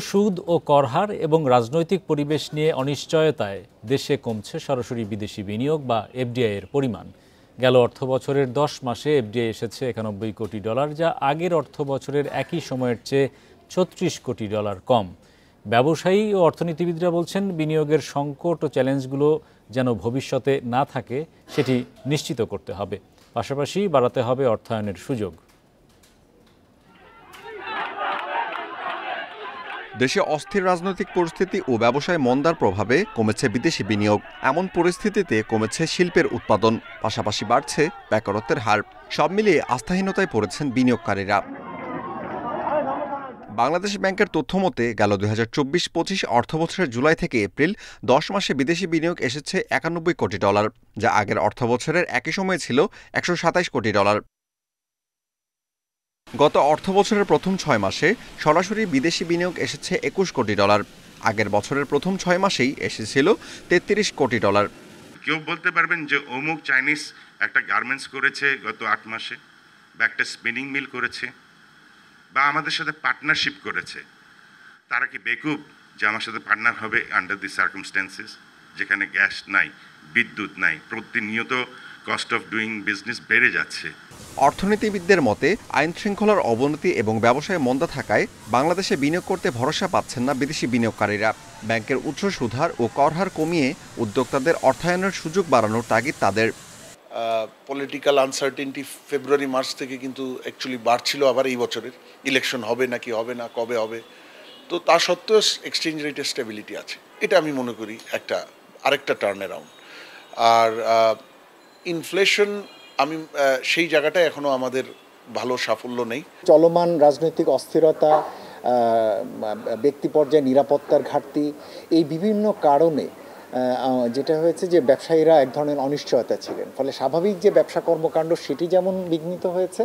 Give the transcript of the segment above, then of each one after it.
সুদ ও করহার এবং রাজনৈতিক পরিবেশ নিয়ে অনিশ্চয়তায় দেশে কমছে সরাসরি বিদেশি বিনিয়োগ বা এফডিআই এর পরিমাণ। গেল অর্থবছরের 10 মাসে এফডিআই এসেছে 91 কোটি ডলার, যা আগের অর্থবছরের একই সময়ের চেয়ে 36 কোটি ডলার কম। ব্যবসায়ী ও অর্থনীতিবিদরা বলছেন, বিনিয়োগের সংকট ও চ্যালেঞ্জগুলো যেন ভবিষ্যতে না থাকে সেটি নিশ্চিত করতে হবে। পাশাপাশি বাড়াতে হবে অর্থায়নের সুযোগ। দেশে অস্থির রাজনৈতিক পরিস্থিতি ও ব্যবসায় মন্দার প্রভাবে কমেছে বিদেশি বিনিয়োগ। এমন পরিস্থিতিতে কমেছে শিল্পের উৎপাদন, পাশাপাশি বাড়ছে বেকারত্বের হার। সব মিলিয়ে আস্থাহীনতায় পড়েছেন বিনিয়োগকারীরা। বাংলাদেশ ব্যাংকের তথ্য মতে গেল 2024-25 অর্থবছরের জুলাই থেকে এপ্রিল 10 মাসে বিদেশি বিনিয়োগ এসেছে 91 কোটি ডলার, যা আগের অর্থবছরের একই সময়ে ছিল 127 কোটি ডলার। গত অর্থবছরের প্রথম 6 মাসে সরাসরি বিদেশি বিনিয়োগ এসেছে 21 কোটি ডলার। আগের বছরের প্রথম 6 মাসেই এসেছিল 33 কোটি ডলার। কেউ বলতে পারবেন যে অমুক চাইনিজ একটা গার্মেন্টস করেছে গত 8 মাসে, বা একটা স্পিনিং মিল করেছে, বা আমাদের সাথে পার্টনারশিপ করেছে। তারা কি বেকুব যে আমার সাথে পার্টনার হবে আন্ডার দি সার্কামস্ট্যান্সেস, যেখানে গ্যাস নাই, বিদ্যুৎ নাই, প্রতিনিয়ত কস্ট অফ ডুইং বিজনেস বেড়ে যাচ্ছে। অর্থনীতিবিদদের মতে আইন শৃঙ্খলার অবনতি এবং ব্যবসায় মন্দা থাকায় বাংলাদেশে বিনিয়োগ করতে ভরসা পাচ্ছেন না বিদেশি বিনিয়োগকারীরা। ব্যাংকের উচ্চ সুদহার ও করহার কমিয়ে উদ্যোক্তাদের অর্থায়নের সুযোগ বাড়ানোর তাগিদ তাদের। পলিটিক্যাল আনসার্টেনটি ফেব্রুয়ারি মার্চ থেকে কিন্তু অ্যাকচুয়ালি বাড়ছিল, আবার এই বছরের ইলেকশন হবে নাকি হবে না, কবে হবে। তো তা সত্ত্বেও এক্সচেঞ্জ রেটের স্টেবিলিটি আছে, এটা আমি মনে করি আরেকটা টার্ন অ্যারাউন্ড। আর ইনফ্লেশন আমি সেই জায়গাটায় এখনো আমাদের ভালো সাফল্য নেই। চলমান রাজনৈতিক অস্থিরতা, ব্যক্তি পর্যায়ে নিরাপত্তার ঘাটতি, এই বিভিন্ন কারণে যেটা হয়েছে যে ব্যবসায়ীরা এক ধরনের অনিশ্চয়তা ছিলেন, ফলে স্বাভাবিক যে ব্যবসা কর্মকাণ্ড সেটি যেমন বিঘ্নিত হয়েছে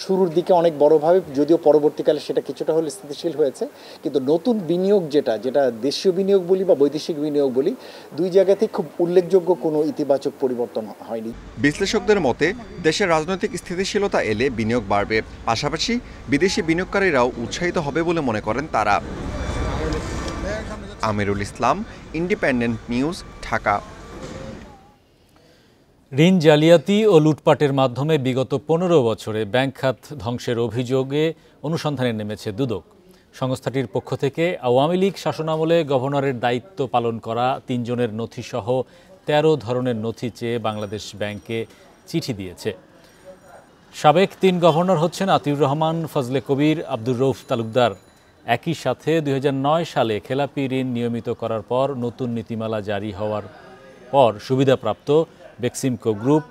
শুরুর দিকে অনেক বড়োভাবে, যদিও পরবর্তীকালে সেটা কিছুটা হলে স্থিতিশীল হয়েছে, কিন্তু নতুন বিনিয়োগ যেটা দেশীয় বিনিয়োগ বলি বা বৈদেশিক বিনিয়োগ বলি, দুই জায়গাতেই খুব উল্লেখযোগ্য কোনো ইতিবাচক পরিবর্তন হয়নি। বিশ্লেষকদের মতে দেশের রাজনৈতিক স্থিতিশীলতা এলে বিনিয়োগ বাড়বে, পাশাপাশি বিদেশি বিনিয়োগকারীরাও উৎসাহিত হবে বলে মনে করেন তারা। Amirul Islam, independent news, Dhaka. ঋণ জালিয়াতি ও লুটপাটের মাধ্যমে বিগত 15 বছরে ব্যাংক খাত ধ্বংসের অভিযোগে অনুসন্ধানে নেমেছে দুদক। সংস্থাটির পক্ষ থেকে আওয়ামী লীগ শাসনামলে গভর্নরের দায়িত্ব পালন করা 3 জনের নথিসহ 13 ধরনের নথি চেয়ে বাংলাদেশ ব্যাংকে চিঠি দিয়েছে। সাবেক 3 গভর্নর হচ্ছেন আতিউর রহমান, ফজলে কবির, আব্দুর রউফ তালুকদার। একই সাথে 2009 সালে খেলাপি ঋণ নিয়মিত করার পর নতুন নীতিমালা জারি হওয়ার পর সুবিধাপ্রাপ্ত Beximco group,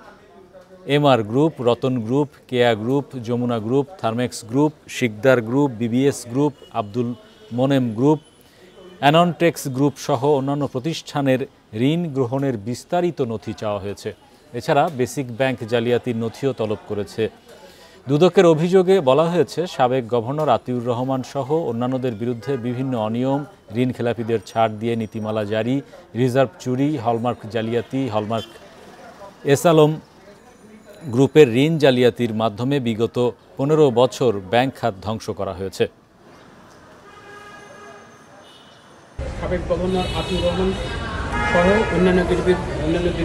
MR group, Ratan group, Keya group, Jamuna group, Thermex group, Sikder group, BBS group, Abdul Monem group, Anontex group সহ অন্যান্য প্রতিষ্ঠানের ঋণ গ্রহণের বিস্তারিত নথি চাওয়া হয়েছে। এছাড়া বেসিক ব্যাংক জালিয়াতির নথিও তলব করেছে। দুদকের অভিযোগে বলা হয়েছে, সাবেক গভর্নর আতিউর রহমান সহ অন্যান্যদের বিরুদ্ধে বিভিন্ন অনিয়ম, ঋণ খেলাপিদের ছাড় দিয়ে নীতিমালা জারি, রিজার্ভ চুরি, হলমার্ক জালিয়াতি, হলমার্ক এসালম গ্রুপের ঋণ জালিয়াতির মাধ্যমে বিগত 15 বছর ব্যাংক খাত ধ্বংস করা হয়েছে। সাবেক গভর্নর আতিউর রহমান সহ অন্যান্যদের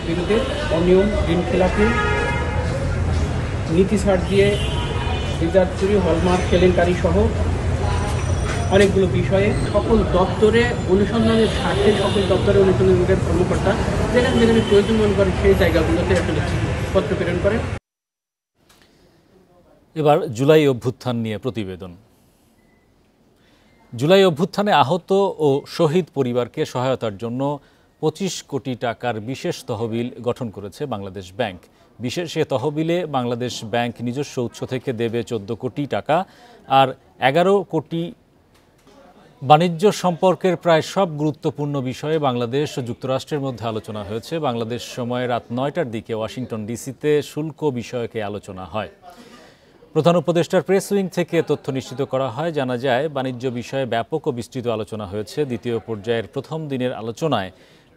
বিরুদ্ধে অনিয়ম, ঋণ খেলাপি, নীতি ছাড় দিয়ে রিজার্ভ চুরি, হলমার্ক কেলেঙ্কারি সহ অনেকগুলো বিষয়ে সকল দপ্তরে অনুসন্ধানের স্বার্থে সকল দপ্তরে অনুসন্ধানের কর্মকর্তা যেখানে যেখানে প্রয়োজন মনে করে সেই জায়গাগুলোতে আসলে পত্র প্রেরণ করে। এবার জুলাই অভ্যুত্থান নিয়ে প্রতিবেদন। জুলাই অভ্যুত্থানে আহত ও শহীদ পরিবারকে সহায়তার জন্য 25 কোটি টাকার বিশেষ তহবিল গঠন করেছে বাংলাদেশ ব্যাংক। বিশেষ এ তহবিলে বাংলাদেশ ব্যাংক নিজস্ব উৎস থেকে দেবে 14 কোটি টাকা, আর 11 কোটি বাণিজ্য সম্পর্কের প্রায় সব গুরুত্বপূর্ণ বিষয়ে বাংলাদেশ ও যুক্তরাষ্ট্রের মধ্যে আলোচনা হয়েছে। বাংলাদেশ সময় রাত 9টার দিকে ওয়াশিংটন ডিসিতে শুল্ক বিষয়কে আলোচনা হয়। প্রধান উপদেষ্টার প্রেস উইং থেকে তথ্য নিশ্চিত করা হয়। জানা যায়, বাণিজ্য বিষয়ে ব্যাপক ও বিস্তৃত আলোচনা হয়েছে। দ্বিতীয় পর্যায়ের প্রথম দিনের আলোচনায়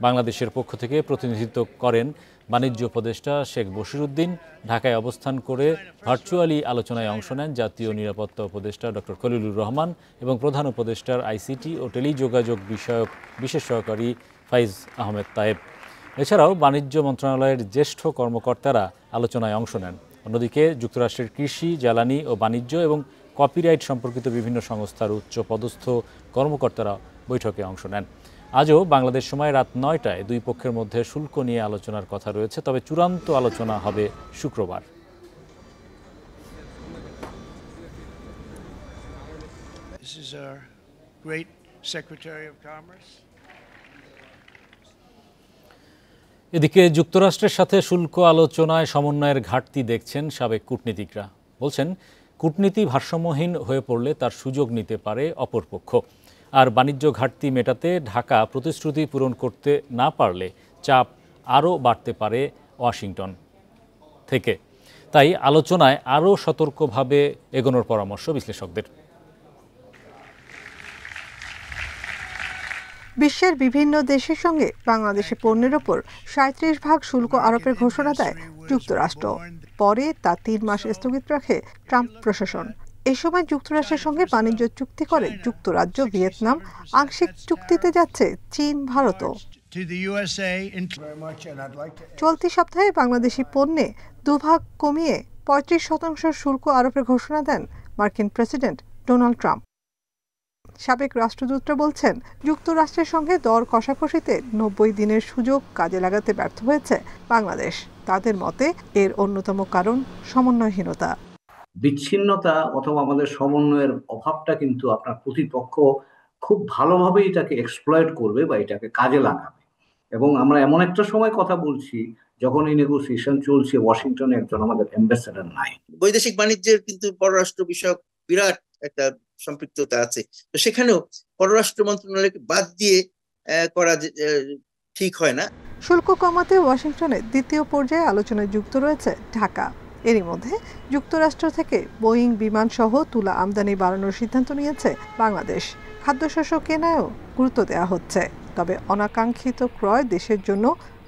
বাংলাদেশের পক্ষ থেকে প্রতিনিধিত্ব করেন বাণিজ্য উপদেষ্টা শেখ বশিরউদ্দিন। ঢাকায় অবস্থান করে ভার্চুয়ালি আলোচনায় অংশ নেন জাতীয় নিরাপত্তা উপদেষ্টা ডক্টর খলিলুর রহমান এবং প্রধান উপদেষ্টার আইসিটি ও টেলিযোগাযোগ বিষয়ক বিশেষ সহকারী ফাইজ আহমেদ তায়েব। এছাড়াও বাণিজ্য মন্ত্রণালয়ের জ্যেষ্ঠ কর্মকর্তারা আলোচনায় অংশ নেন। অন্যদিকে যুক্তরাষ্ট্রের কৃষি, জ্বালানি ও বাণিজ্য এবং কপিরাইট সম্পর্কিত বিভিন্ন সংস্থার উচ্চ পদস্থ কর্মকর্তারা বৈঠকে অংশ নেন। আজও বাংলাদেশ সময় রাত ৯টায় দুই পক্ষের মধ্যে শুল্ক নিয়ে আলোচনার কথা রয়েছে, তবে চূড়ান্ত আলোচনা হবে শুক্রবার। This is our great Secretary of Commerce. এদিকে যুক্তরাষ্ট্রের সাথে শুল্ক আলোচনায় সমন্বয়ের ঘাটতি দেখছেন সাবেক কূটনীতিকরা। বলছেন, কূটনীতি ভারসাম্যহীন হয়ে পড়লে তার সুযোগ নিতে পারে অপরপক্ষ। আর বাণিজ্য ঘাটতি মেটাতে ঢাকা প্রতিশ্রুতি পূরণ করতে না পারলে চাপ আরও বাড়তে পারে ওয়াশিংটন থেকে। তাই আলোচনায় আরও সতর্কভাবে এগোনোর পরামর্শ বিশ্লেষকদের। বিশ্বের বিভিন্ন দেশের সঙ্গে বাংলাদেশের পণ্যের ওপর ৩৭% শুল্ক আরোপের ঘোষণা দেয় যুক্তরাষ্ট্র। পরে তা ৩ মাস স্থগিত রাখে ট্রাম্প প্রশাসন। এ সময় যুক্তরাষ্ট্রের সঙ্গে বাণিজ্য চুক্তি করে যুক্তরাজ্য, ভিয়েতনাম, আংশিক চুক্তিতে যাচ্ছে চীন, ভারতও। চলতি সপ্তাহে বাংলাদেশি পণ্যে দুভাগ কমিয়ে ৩৫% শুল্ক আরোপের ঘোষণা দেন মার্কিন প্রেসিডেন্ট ডোনাল্ড ট্রাম্প। সাবেক রাষ্ট্রদূতরা বলছেন, যুক্তরাষ্ট্রের সঙ্গে দর কষাকষিতে ৯০ দিনের সুযোগ কাজে লাগাতে ব্যর্থ হয়েছে বাংলাদেশ। তাদের মতে এর অন্যতম কারণ সমন্বয়হীনতা। বিচ্ছিন্নতা অথবা আমাদের সমন্বয়ের অভাবটা কিন্তু আপনার প্রতিপক্ষ খুব ভালোভাবে এটাকে এক্সপ্লয়েট করবে বা এটাকে কাজে লাগাবে। এবং আমরা এমন একটা সময় কথা বলছি যখন এই নেগোসিয়েশন চলছে, ওয়াশিংটনে একজন আমাদের অ্যাম্বাসেডর নাই। বৈদেশিক বাণিজ্যের কিন্তু পররাষ্ট্র বিষয়ক বিরাট একটা সম্পৃক্ততা আছে। তো সেখানেও পররাষ্ট্র মন্ত্রণালয়কে বাদ দিয়ে করা ঠিক হয় না। শুল্ক কমাতে ওয়াশিংটনে দ্বিতীয় পর্যায়ে আলোচনায় যুক্ত রয়েছে ঢাকা। এরই মধ্যে যুক্তরাষ্ট্র থেকে বোয়িং বিমান সহ তুলা আমদানি বাড়ানোর সিদ্ধান্ত নিয়েছে বাংলাদেশ। খাদ্যশস্য কেনায়ও গুরুত্ব দেওয়া হচ্ছে। তবে অনাকাঙ্ক্ষিত ক্রয় দেশের জন্য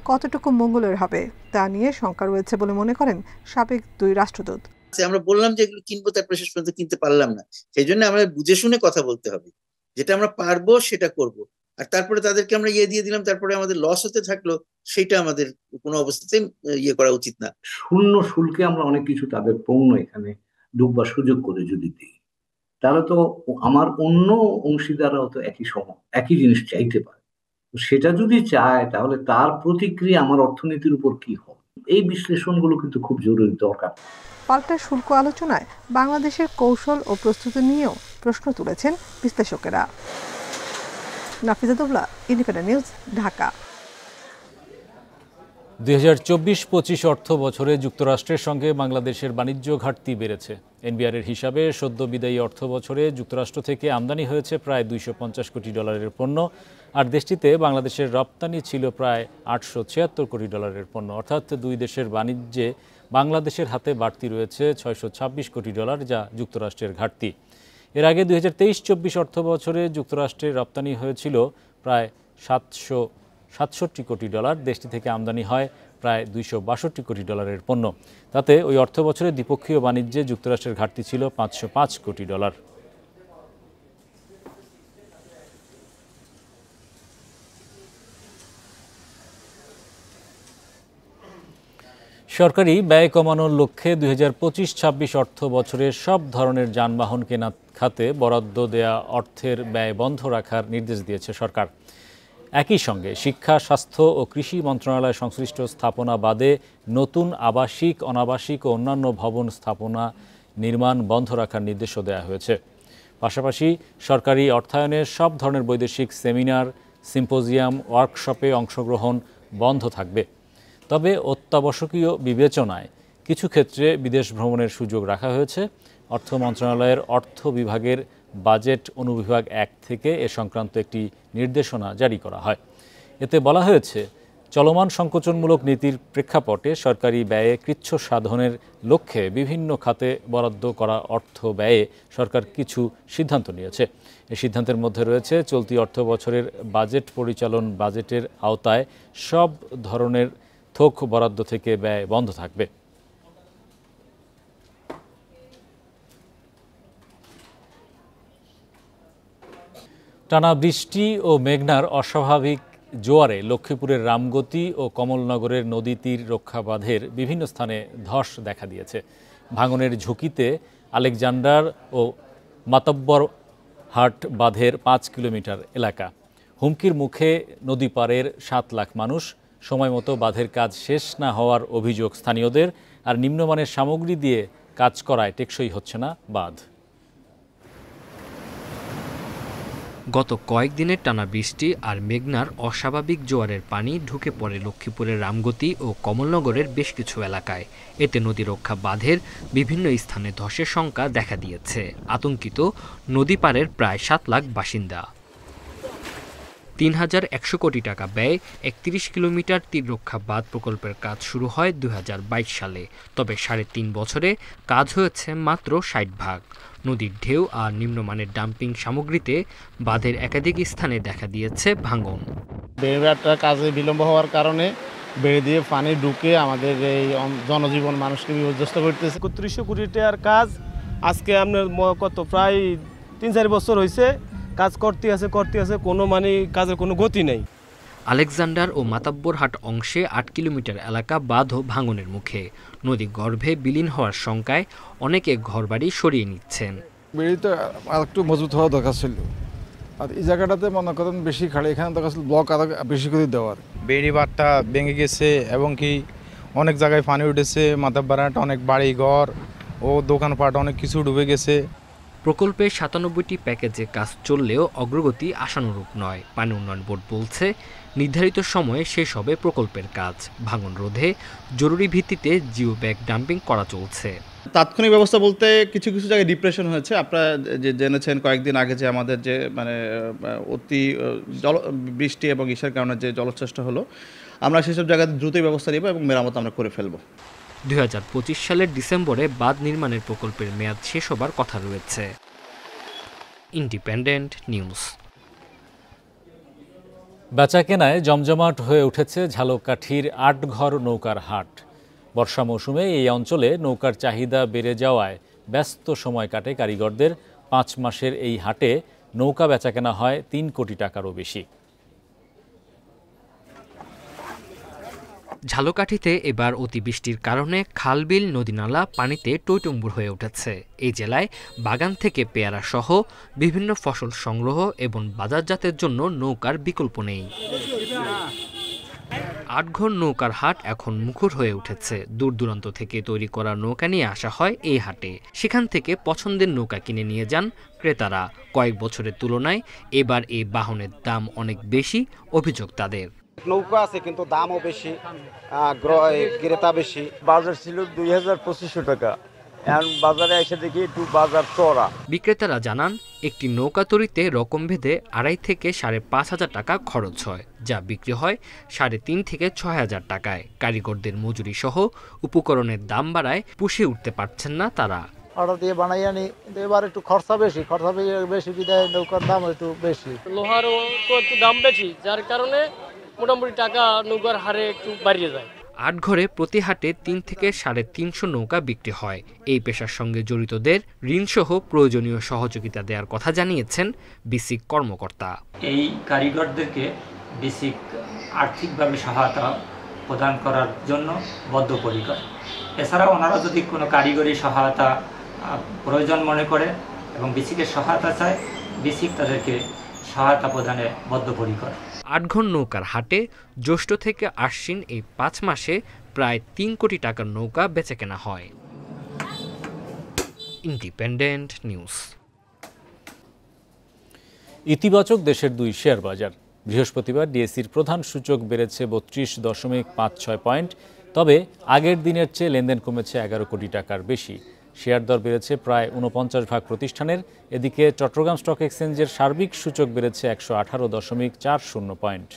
কতটুকু মঙ্গলের হবে তা নিয়ে শঙ্কা রয়েছে বলে মনে করেন সাবেক দুই রাষ্ট্রদূত। আমরা বললাম যে এগুলো কিনবো, তারপরে শেষ পর্যন্ত কিনতে পারলাম না। সেই জন্য আমরা বুঝে শুনে কথা বলতে হবে, যেটা আমরা পারবো সেটা করব। আর তারপরে তাদেরকে আমরা দিয়ে দিলাম, তারপরে আমাদের লস হতে থাকলো, সেটা আমাদের কোনো অবস্থাতেই করা উচিত না। শূন্য শুল্কে আমরা অনেক কিছু তাদের পণ্য এখানে ঢুকবার সুযোগ করে যদি দিই, তাহলে তো আমার অন্য অংশীদাররাও তো একই জিনিস চাইতে পারে। সেটা যদি চায় তাহলে তার প্রতিক্রিয়া আমার অর্থনীতির উপর কি হবে, এই বিশ্লেষণগুলো কিন্তু খুব জরুরি দরকার। পাল্টা শুল্ক আলোচনায় বাংলাদেশের কৌশল ও প্রস্তুতি নিয়েও প্রশ্ন তুলেছেন বিশ্লেষকেরা। নাফিজাতুল্লাহ, ইন্ডিপেন্ডেন্ট নিউজ, ঢাকা। ২০২৪-২৫ অর্থ বছরে যুক্তরাষ্ট্রের সঙ্গে বাংলাদেশের বাণিজ্য ঘাটতি বেড়েছে। এনবিআরের হিসাবে সদ্য বিদায়ী অর্থ বছরে যুক্তরাষ্ট্র থেকে আমদানি হয়েছে প্রায় $250 কোটি পণ্য, আর দেশটিতে বাংলাদেশের রপ্তানি ছিল প্রায় $876 কোটি পণ্য। অর্থাৎ দুই দেশের বাণিজ্যে বাংলাদেশের হাতে বাড়তি রয়েছে $626 কোটি, যা যুক্তরাষ্ট্রের ঘাটতি। এর আগে ২০২৩-২৪ অর্থ বছরে যুক্তরাষ্ট্রের রপ্তানি হয়েছিল প্রায় $767 কোটি। দেশটি থেকে আমদানি হয় প্রায় $262 কোটি পণ্য। তাতে ওই অর্থ বছরে দ্বিপক্ষীয় বাণিজ্যে যুক্তরাষ্ট্রের ঘাটতি ছিল $505 কোটি। সরকারি ব্যয় কমানোর লক্ষ্যে ২০২৫-২৬ অর্থ বছরে সব ধরনের যানবাহন কেনা খাতে বরাদ্দ দেয়া অর্থের ব্যয় বন্ধ রাখার নির্দেশ দিয়েছে সরকার। একই সঙ্গে শিক্ষা, স্বাস্থ্য ও কৃষি মন্ত্রণালয় সংশ্লিষ্ট স্থাপনা বাদে নতুন আবাসিক, অনাবাসিক ও অন্যান্য ভবন স্থাপনা নির্মাণ বন্ধ রাখার নির্দেশও দেওয়া হয়েছে। পাশাপাশি সরকারি অর্থায়নের সব ধরনের বৈদেশিক সেমিনার, সিম্পোজিয়াম, ওয়ার্কশপে অংশগ্রহণ বন্ধ থাকবে। তবে অত্যাবশ্যকীয় বিবেচনায় কিছু ক্ষেত্রে বিদেশ ভ্রমণের সুযোগ রাখা হয়েছে। অর্থ মন্ত্রণালয়ের অর্থ বিভাগের বাজেট অনুবিভাগ ১ থেকে এ সংক্রান্ত একটি নির্দেশনা জারি করা হয়। এতে বলা হয়েছে, চলমান সংকোচনমূলক নীতির প্রেক্ষাপটে সরকারি ব্যয়ে কৃচ্ছ সাধনের লক্ষ্যে বিভিন্ন খাতে বরাদ্দ করা অর্থ ব্যয়ে সরকার কিছু সিদ্ধান্ত নিয়েছে। এই সিদ্ধান্তের মধ্যে রয়েছে চলতি অর্থ বছরের বাজেট পরিচালন বাজেটের আওতায় সব ধরনের থোক বরাদ্দ থেকে ব্যয় বন্ধ থাকবে। টানা বৃষ্টি ও মেঘনার অস্বাভাবিক জোয়ারে লক্ষ্মীপুরের রামগতি ও কমলনগরের নদী তীর রক্ষা বাঁধের বিভিন্ন স্থানে ধস দেখা দিয়েছে। ভাঙনের ঝুঁকিতে আলেকজান্ডার ও মাতব্বর হাট বাঁধের 5 কিলোমিটার এলাকা। হুমকির মুখে নদী পারের 7 লাখ মানুষ। সময়মতো বাঁধের কাজ শেষ না হওয়ার অভিযোগ স্থানীয়দের। আর নিম্নমানের সামগ্রী দিয়ে কাজ করায় টেকসই হচ্ছে না বাঁধ। গত কয়েকদিনের টানা বৃষ্টি আর মেঘনার অস্বাভাবিক জোয়ারের পানি ঢুকে পড়ে লক্ষ্মীপুরের রামগতি ও কমলনগরের বেশ কিছু এলাকায়। এতে নদী রক্ষা বাঁধের বিভিন্ন স্থানে ধসের শঙ্কা দেখা দিয়েছে। আতঙ্কিত নদী পাড়ের প্রায় 7 লাখ বাসিন্দা। ৩,১০০ কোটি টাকা ব্যয়ে ৩১ কিলোমিটার তীর রক্ষা বাঁধ প্রকল্পের কাজ শুরু হয় ২০২২ সালে। তবে ৩.৫ বছরে কাজ হয়েছে মাত্র ৬০ ভাগ। নদীর ঢেউ আর নিম্নমানের ডাম্পিং সামগ্রীতে বাঁধের একাধিক স্থানে দেখা দিয়েছে ভাঙন। বেড়িবাঁধটা কাজে বিলম্ব হওয়ার কারণে বেড়ি দিয়ে পানি ঢুকে আমাদের এই জনজীবন মানুষকে বিপর্যস্ত করতেছে। ৩১০০ কোটি টাকার কাজ আজকে আপনার কত প্রায় ৩-৪ বছর হয়েছে কাজ করতে আছে কোনো কাজের কোনো গতি নেই। আলেকজান্ডার ও মাতাব্বর হাট অংশে 8 কিলোমিটার এলাকা বাঁধও ভাঙনের মুখে। নদী গর্ভে বিলীন হওয়ার শঙ্কায় অনেকে ঘরবাড়ি সরিয়ে নিচ্ছেন। বেড়িতে আর একটু মজবুত হওয়া দরকার ছিল। আর এই জায়গাটাতে মনে করেন বেশি খাড়ে, এখানে দরকার ছিল ব্লক আরো বেশি করে দেওয়ার। বেড়িবাঁধটা ভেঙে গেছে এবং কি অনেক জায়গায় পানি উঠেছে। মাতাব্বর হাট অনেক বাড়ি ঘর ও দোকানপাট অনেক কিছু ডুবে গেছে। প্রকল্পে 97টি প্যাকেজে কাজ চললেও অগ্রগতি আশানুরূপ নয়। পানি উন্নয়ন বোর্ড বলছে নির্ধারিত সময়ে শেষ হবে প্রকল্পের কাজ। ভাঙন রোধে জরুরি ভিত্তিতে জিও ব্যাগ ডাম্পিং করা চলছে। তাৎক্ষণিক ব্যবস্থা বলতে কিছু জায়গায় ডিপ্রেশন হয়েছে। আপনারা যে জেনেছেন কয়েকদিন আগে যে আমাদের যে অতি বৃষ্টি এবং ইসের কারণে যে জলোচ্ছ্বাসটা হলো, আমরা সেসব জায়গায় দ্রুত ব্যবস্থা নেব এবং মেরামত আমরা করে ফেলব। 2025 সালের ডিসেম্বরে বাঁধ নির্মাণের প্রকল্পের মেয়াদ শেষ হবার কথা রয়েছে। Independent news. বেচাকেনায় জমজমাট হয়ে উঠেছে ঝালকাঠির আটঘর নৌকার হাট। বর্ষা মৌসুমে এই অঞ্চলে নৌকার চাহিদা বেড়ে যাওয়ায় ব্যস্ত সময় কাটে কারিগরদের। 5 মাসের এই হাটে নৌকা বেচাকেনা হয় 3 কোটি টাকারও বেশি। ঝালকাঠিতে এবার অতিবৃষ্টির কারণে খালবিল নদীনালা পানিতে টইটুম্বুর হয়ে উঠেছে। এই জেলায় বাগান থেকে পেয়ারা সহ বিভিন্ন ফসল সংগ্রহ এবং বাজারজাতের জন্য নৌকার বিকল্প নেই। আটঘর নৌকার হাট এখন মুখর হয়ে উঠেছে। দূর দূরান্ত থেকে তৈরি করা নৌকা নিয়ে আসা হয় এই হাটে। সেখান থেকে পছন্দের নৌকা কিনে নিয়ে যান ক্রেতারা। কয়েক বছরের তুলনায় এবার এই বাহনের দাম অনেক বেশি অভিযোগ তাদের। নৌকা আছে কিন্তু দামও বেশি, ক্রেতা বেশি। বাজার ছিল ২,২৫০ টাকা, এখন বাজারে এসে দেখি একটু বাজার চড়া। বিক্রেতারা জানান একটি নৌকা তৈরিতে রকম ভেদে 2,500 থেকে 5,500 টাকা খরচ হয়, যা বিক্রি হয় 3,500 থেকে 6,000 টাকায়। কারিগরদের মজুরি সহ উপকরণের দাম বাড়ায় পুষিয়ে উঠতে পারছেন না তারা। অর্ডার দিয়ে বানাই আনি, এবার একটু খরচা বেশি বিদায় নৌকার দাম একটু বেশি। লোহারও তো একটু দাম বেশি, যার কারণে মোটামুটি টাকা নৌকার হারে একটু বাড়িয়ে যায়। আটঘরে প্রতি হাটে 3 থেকে 350 নৌকা বিক্রি হয়। এই পেশার সঙ্গে জড়িতদের ঋণসহ প্রয়োজনীয় সহযোগিতা দেওয়ার কথা জানিয়েছেন বিসিক কর্মকর্তা। এই কারিগরদেরকে বিসিক আর্থিকভাবে সহায়তা প্রদান করার জন্য বদ্ধপরিকর। এছাড়াও ওনারা যদি কোনো কারিগরি সহায়তা প্রয়োজন মনে করে এবং বিসিকের সহায়তা চায়, বিসিক তাদেরকে সহায়তা প্রদানে বদ্ধপরিকর। আটঘর নৌকার হাটে জ্যৈষ্ঠ থেকে আশ্বিন এই 5 মাসে প্রায় 3 কোটি টাকার নৌকা বেচাকেনা হয়। Independent news. ইতিবাচক দেশের 2 শেয়ার বাজার। বৃহস্পতিবার ডিএসইর প্রধান সূচক বেড়েছে 32.56 পয়েন্ট। তবে আগের দিনের চেয়ে লেনদেন কমেছে 11 কোটি টাকার বেশি। শেয়ার দর বেড়েছে প্রায় 49 ভাগ প্রতিষ্ঠানের। এদিকে চট্টগ্রাম স্টক এক্সচেঞ্জের সার্বিক সূচক বেড়েছে 118.40 পয়েন্ট।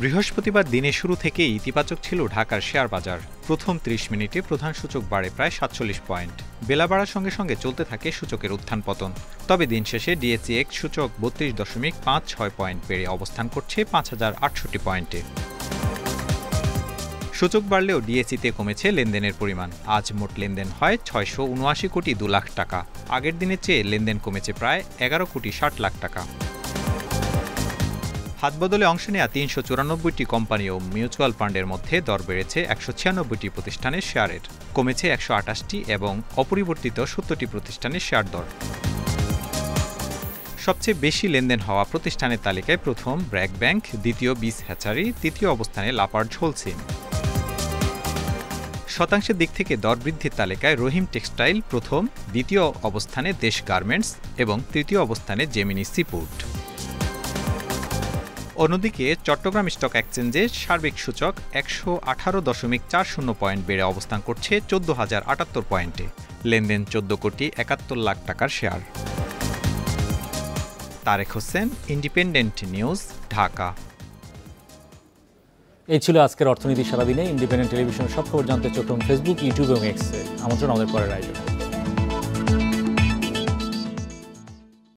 বৃহস্পতিবার দিনের শুরু থেকেই ইতিবাচক ছিল ঢাকার শেয়ার বাজার। প্রথম ৩০ মিনিটে প্রধান সূচক বাড়ে প্রায় ৪৭ পয়েন্ট। বেলা বাড়ার সঙ্গে সঙ্গে চলতে থাকে সূচকের উত্থান পতন। তবে দিন শেষে ডিএসইএক্স সূচক ৩২.৫৬ পয়েন্ট বেড়ে অবস্থান করছে ৫,০৬৮ পয়েন্টে। সূচক বাড়লেও ডিএসইতে কমেছে লেনদেনের পরিমাণ। আজ মোট লেনদেন হয় ৬৭৯ কোটি ২ লাখ টাকা। আগের দিনের চেয়ে লেনদেন কমেছে প্রায় ১১ কোটি ৬০ লাখ টাকা। হাতবদলে অংশ নেওয়া ৩৯৪টি কোম্পানি ও মিউচুয়াল ফান্ডের মধ্যে দর বেড়েছে ১৯৬টি প্রতিষ্ঠানের শেয়ারের, কমেছে ১২৮টি এবং অপরিবর্তিত ৭০টি প্রতিষ্ঠানের শেয়ার দর। সবচেয়ে বেশি লেনদেন হওয়া প্রতিষ্ঠানের তালিকায় প্রথম ব্র্যাক ব্যাংক, দ্বিতীয় বিস হ্যাচারি, তৃতীয় অবস্থানে লাপার্জ হোলসেল। শতাংশের দিক থেকে দর বৃদ্ধির তালিকায় রহিম টেক্সটাইল প্রথম, দ্বিতীয় অবস্থানে দেশ গার্মেন্টস এবং তৃতীয় অবস্থানে জেমিনি সিফুড। অন্যদিকে চট্টগ্রাম স্টক এক্সচেঞ্জে সার্বিক সূচক ১১৮.৪০ পয়েন্ট বেড়ে অবস্থান করছে ১৪,০৭৮ পয়েন্টে। লেনদেন ১৪ কোটি ৭১ লাখ টাকার share. Tarek Hossain, independent news, Dhaka. এই ছিল আজকের অর্থনীতি সারাদিনে। ইন্ডিপেন্ডেন্ট টেলিভিশন সব খবর জানতে চোখ রাখুন ফেসবুক, ইউটিউব এবং এক্সে। আমন্ত্রণ আমাদের পরের আয়োজনে।